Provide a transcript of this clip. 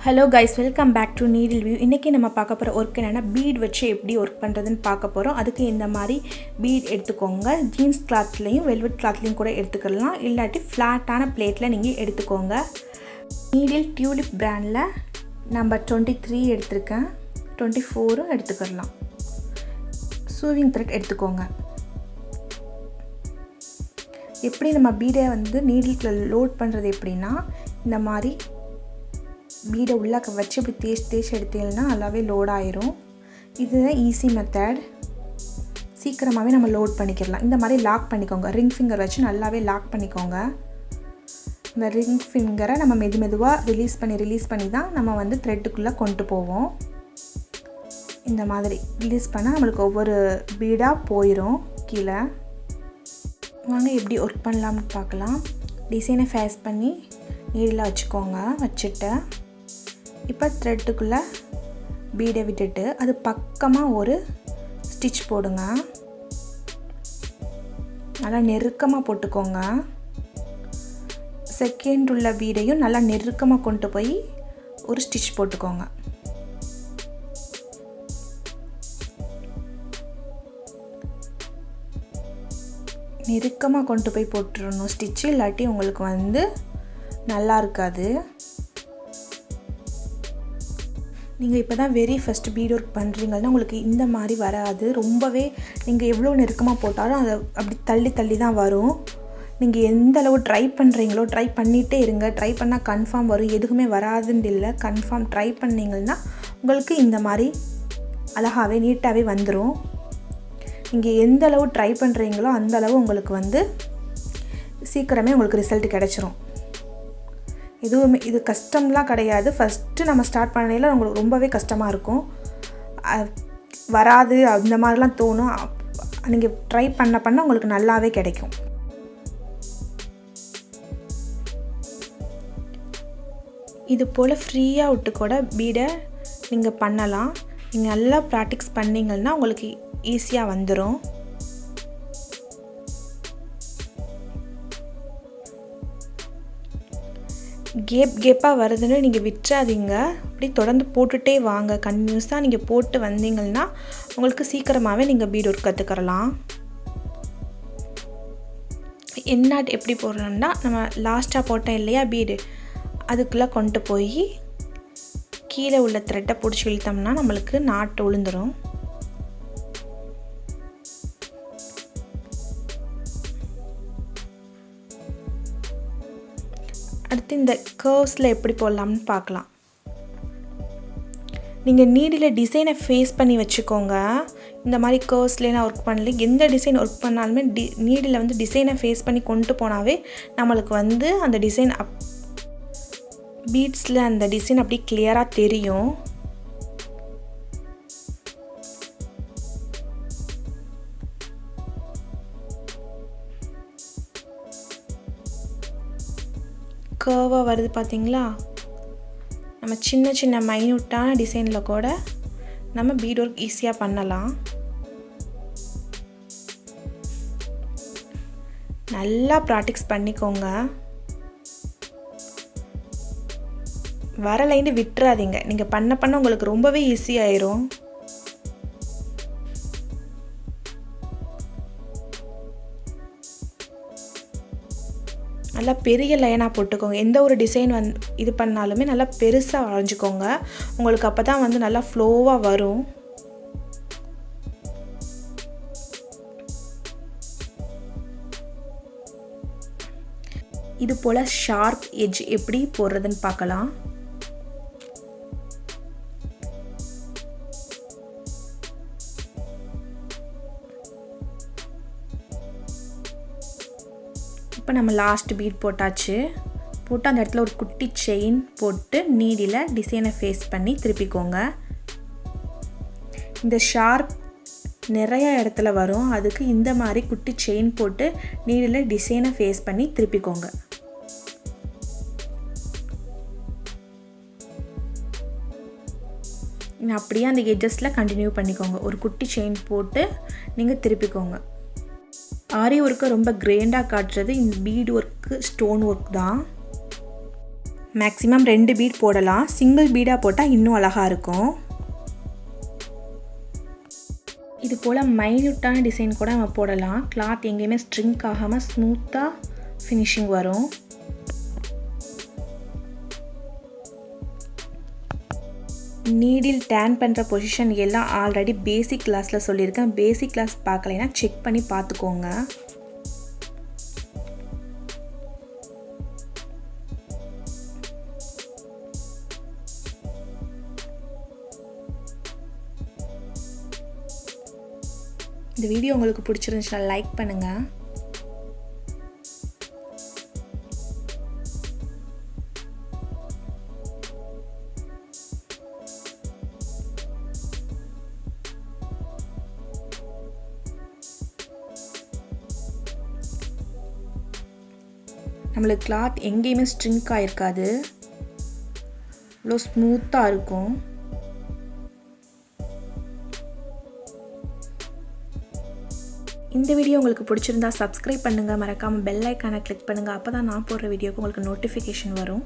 Hello guys, welcome back to Needle View. இன்னைக்கு நம்ம பார்க்க போற வர்க் என்னன்னா bead வச்சு எப்படி வர்க் பண்றதுன்னு பார்க்க போறோம். அதுக்கு இந்த மாதிரி bead எடுத்துக்கோங்க. ஜீன்ஸ் கிளாத்லயும் velvet கிளாத்லயும் கூட எடுத்துக்கலாம். இல்லாட்டி ஃப்ளாட்டான பிளேட்ல நீங்க எடுத்துக்கோங்க. Needle Tulip பிராண்ட்ல நம்பர் 23 எடுத்துர்க்கேன். 24 எடுத்துக்கலாம். சூவிங் த்ரெட் எடுத்துக்கோங்க. எப்படி நம்ம bead-ஐ வந்து needle-க்குள்ள லோட் பண்றது எப்படினா இந்த மாதிரி bead உள்ளக்க வச்சு இப்படி தேய்ச்சி எடுத்தீங்கன்னா நல்லாவே லோட் ஆயிரும். இதுதான் ஈஸி மெத்தட். சீக்கிரமாவே நம்ம லோட் பண்ணிக்கலாம். இந்த மாதிரி லாக் பண்ணிக்கோங்க. ரிங் ஃபிங்கர் வச்சு நல்லாவே லாக் பண்ணிக்கோங்க. இந்த ரிங் ஃபிங்கரை நம்ம மெதுவா ரிலீஸ் பண்ணி தான் நம்ம வந்து த்ரெட்டுக்குள்ள கொண்டு போவோம். இந்த மாதிரி ரிலீஸ் பண்ணா நமக்கு ஒவ்வொரு பீடா போயிடும் கீழ. வாங்க எப்படி வர்க் பண்ணலாம்னு பார்க்கலாம். டிசைனை ஃபேஸ் பண்ணி நீடில் வச்சுக்கோங்க. வச்சுட்டு இப்போ த்ரெட்டுக்குள்ள பீடை விட்டுட்டு அது பக்கமாக ஒரு ஸ்டிச் போடுங்க. நல்லா நெருக்கமாக போட்டுக்கோங்க. செகண்ட் உள்ள பீடையும் நல்லா நெருக்கமாக கொண்டு போய் ஒரு ஸ்டிச் போட்டுக்கோங்க. நெருக்கமாக கொண்டு போய் போட்டுறணும் ஸ்டிச், இல்லாட்டி உங்களுக்கு வந்து நல்லா இருக்காது. நீங்கள் இப்போ தான் வெரி ஃபஸ்ட் பீட் ஒர்க் பண்ணுறீங்கன்னா உங்களுக்கு இந்த மாதிரி வராது. ரொம்பவே நீங்கள் எவ்வளோ நெருக்கமாக போட்டாலும் அது அப்படி தள்ளி தான் வரும். நீங்கள் எந்த அளவு ட்ரை பண்ணுறீங்களோ ட்ரை பண்ணிகிட்டே இருங்க. ட்ரை பண்ணால் கன்ஃபார்ம் வரும். எதுக்குமே வராதுன்னு இல்லை, கன்ஃபார்ம் ட்ரை பண்ணிங்கன்னா உங்களுக்கு இந்த மாதிரி அழகாகவே நீட்டாகவே வந்துடும். நீங்கள் எந்த அளவு ட்ரை பண்ணுறீங்களோ அந்த அளவு உங்களுக்கு வந்து சீக்கிரமே உங்களுக்கு ரிசல்ட் கிடச்சிரும். எதுவுமே இது கஷ்டம்லாம் கிடையாது. ஃபஸ்ட்டு நம்ம ஸ்டார்ட் பண்ணையில் உங்களுக்கு ரொம்பவே கஷ்டமாக இருக்கும், வராது அந்த மாதிரிலாம் தோணும். நீங்கள் ட்ரை பண்ண உங்களுக்கு நல்லாவே கிடைக்கும். இது போல் ஃப்ரீயாக விட்டு கூட பீடை நீங்கள் பண்ணலாம். நீங்கள் நல்லா ப்ராக்டிஸ் பண்ணிங்கன்னா உங்களுக்கு ஈஸியாக வந்துடும். கேப்பாக வருதுன்னு நீங்கள் விட்டுறாதீங்க. அப்படி தொடர்ந்து போட்டுகிட்டே வாங்க. கன்டினியூஸாக நீங்கள் போட்டு வந்தீங்கன்னா உங்களுக்கு சீக்கிரமாகவே நீங்கள் பீட் ஒர்க் கற்றுக்கலாம். என்ன எப்படி போடுறோம்னா நம்ம லாஸ்ட்டாக போட்டோம் இல்லையா பீடு, அதுக்குள்ளே கொண்டு போய் கீழே உள்ள த்ரெட்டை பிடிச்சி இழுத்தோம்னா நம்மளுக்கு நாட்டு விழுந்துடும். அடுத்து இந்த கர்வ்ஸில் எப்படி போடலாம்னு பார்க்கலாம். நீங்கள் நீடில் டிசைனை ஃபேஸ் பண்ணி வச்சுக்கோங்க. இந்த மாதிரி கர்வ்ஸ்லேயே நான் ஒர்க் பண்ணல, எந்த டிசைன் ஒர்க் பண்ணாலுமே நீடில் வந்து டிசைனை ஃபேஸ் பண்ணி கொண்டு போனாவே நம்மளுக்கு வந்து அந்த டிசைன் பீட்ஸில் அந்த டிசைன் அப்படி கிளியராக தெரியும். கர்வாக வருது பார்த்தீங்களா? நம்ம சின்ன மைன்யூட்டான டிசைனில் கூட நம்ம பீட் ஒர்க் ஈஸியாக பண்ணலாம். நல்லா ப்ராக்டிஸ் பண்ணிக்கோங்க. வர லைன் விட்டுறாதீங்க. நீங்கள் பண்ண உங்களுக்கு ரொம்பவே ஈஸியாயிரும். நல்லா பெரிய லைனாக போட்டுக்கோங்க. எந்த ஒரு டிசைன் இது பண்ணாலுமே நல்லா பெருசாக வரைஞ்சிக்கோங்க. உங்களுக்கு அப்போ தான் வந்து நல்லா ஃப்ளோவாக வரும். இது போல் ஷார்ப் எட்ஜ் எப்படி போடுறதுன்னு பார்க்கலாம். இப்போ நம்ம லாஸ்ட் பீட் போட்டாச்சு. போட்டு அந்த இடத்துல ஒரு குட்டி செயின் போட்டு நீடில் டிசைனை ஃபேஸ் பண்ணி திருப்பிக்கோங்க. இந்த ஷார்ப் நிறைய இடத்துல வரும், அதுக்கு இந்த மாதிரி குட்டி செயின் போட்டு நீடில் டிசைனை ஃபேஸ் பண்ணி திருப்பிக்கோங்க. அப்படியே அந்த எட்ஜஸில் கண்டினியூ பண்ணிக்கோங்க. ஒரு குட்டி செயின் போட்டு நீங்கள் திருப்பிக்கோங்க. ஆரி ஒர்க்கை ரொம்ப கிராண்டாக காட்டுறது இந்த பீட் ஒர்க்கு, ஸ்டோன் ஒர்க் தான். மேக்ஸிமம் 2 பீட் போடலாம். சிங்கிள் பீடாக போட்டால் இன்னும் அழகாக இருக்கும். இது போல் மைன்யூட்டான டிசைன் கூட நம்ம போடலாம். கிளாத் எங்கேயுமே ஸ்ட்ரிங்க் ஆகாமல் ஸ்மூத்தாக ஃபினிஷிங் வரும். நீடில் டேன் பண்ணுற பொசிஷன் எல்லாம் ஆல்ரெடி பேசிக் கிளாஸில் சொல்லியிருக்கேன். பேசிக் கிளாஸ் பார்க்கலைன்னா செக் பண்ணி பார்த்துக்கோங்க. இந்த வீடியோ உங்களுக்கு பிடிச்சிருந்துச்சுன்னா லைக் பண்ணுங்கள். நம்மளுக்கு கிளாத் எங்கேயுமே ஸ்ட்ரிங்க் ஆகிருக்காது. இவ்வளோ ஸ்மூத்தாக இருக்கும். இந்த வீடியோ உங்களுக்கு பிடிச்சிருந்தா சப்ஸ்கிரைப் பண்ணுங்கள். மறக்காமல் பெல் ஐக்கானை கிளிக் பண்ணுங்கள். அப்போ தான் நான் போடுற வீடியோக்கு உங்களுக்கு நோட்டிஃபிகேஷன் வரும்.